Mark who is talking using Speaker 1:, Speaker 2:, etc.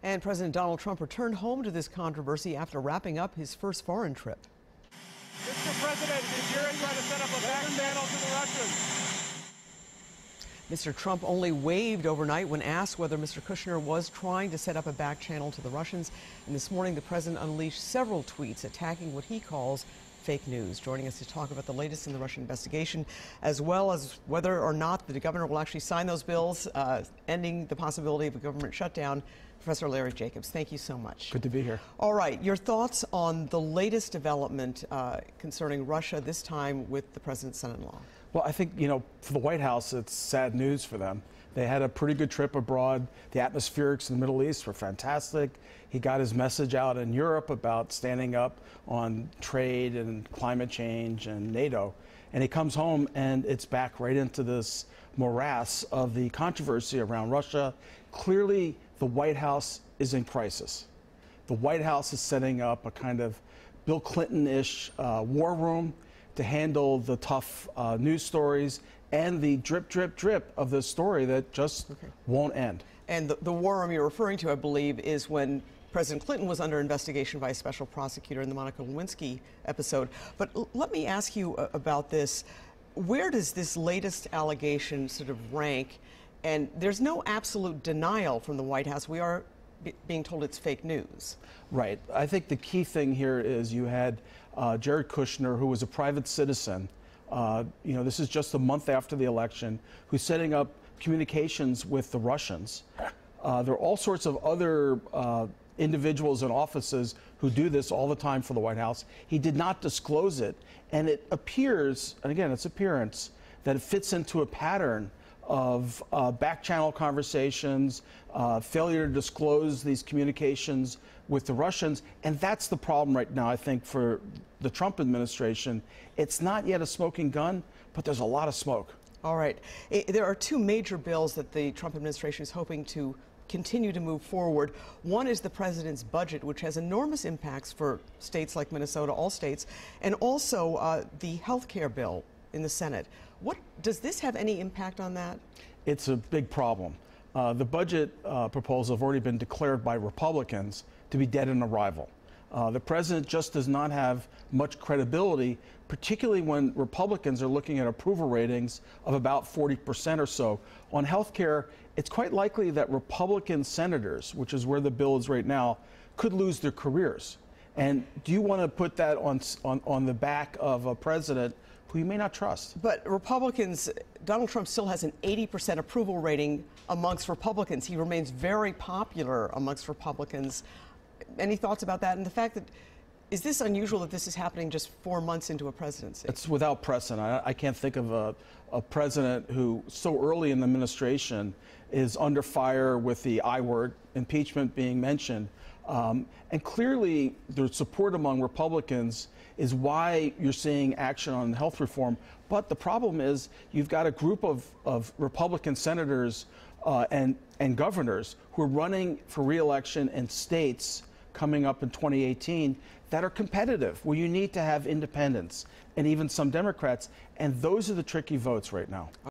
Speaker 1: And President Donald Trump returned home to this controversy after wrapping up his first foreign trip.
Speaker 2: Mr. President, is Europe trying to set up a back channel to the Russians?
Speaker 1: Mr. Trump only waved overnight when asked whether Mr. Kushner was trying to set up a back channel to the Russians. And this morning, the president unleashed several tweets attacking what he calls fake news. Joining us to talk about the latest in the Russian investigation, as well as whether or not the governor will actually sign those bills, ending the possibility of a government shutdown, Professor Larry Jacobs. Thank you so much.
Speaker 3: Good to be here.
Speaker 1: All right, your thoughts on the latest development concerning Russia, this time with the president's son-in-law?
Speaker 3: Well, I think, for the White House, it's sad news for them. They had a pretty good trip abroad. The atmospherics in the Middle East were fantastic. He got his message out in Europe about standing up on trade and climate change and NATO. And he comes home and it's back right into this morass of the controversy around Russia. Clearly, the White House is in crisis. The White House is setting up a kind of Bill Clinton-ish war room to handle the tough news stories and the drip, drip, drip of this story that just won't end.
Speaker 1: And the war room you're referring to, I believe, is when President Clinton was under investigation by a special prosecutor in the Monica Lewinsky episode. But let me ask you about this. Where does this latest allegation sort of rank? And there's no absolute denial from the White House. We are being told it's fake news.
Speaker 3: Right. I think the key thing here is you had Jared Kushner, who was a private citizen. This is just a month after the election, who's setting up communications with the Russians. There are all sorts of other individuals and offices who do this all the time for the White House. He did not disclose it, and it appears, and again, it's appearance, that it fits into a pattern of back-channel conversations, failure to disclose these communications with the Russians, and that's the problem right now, I think, for the Trump administration. It's not yet a smoking gun, but there's a lot of smoke.
Speaker 1: All right. There are two major bills that the Trump administration is hoping to continue to move forward. One is the president's budget, which has enormous impacts for states like Minnesota, all states, and also the health care bill in the Senate. Does this have any impact on that? It's
Speaker 3: a big problem. The budget proposals have already been declared by Republicans to be dead on arrival. The president just does not have much credibility, particularly when Republicans are looking at approval ratings of about 40% or so. On health care, it's quite likely that Republican senators, which is where the bill is right now, could lose their careers. And do you want to put that on the back of a president who you may not trust?
Speaker 1: But Republicans, Donald Trump still has an 80% approval rating amongst Republicans. He remains very popular amongst Republicans. Any thoughts about that? And the fact that, is this unusual that this is happening just 4 months into a presidency?
Speaker 3: It's without precedent. I can't think of a president who so early in the administration is under fire with the I word, impeachment being mentioned. And clearly, the support among Republicans is why you're seeing action on health reform. But the problem is you've got a group of Republican senators and governors who are running for re-election in states coming up in 2018 that are competitive, where you need to have independents and even some Democrats. And those are the tricky votes right now.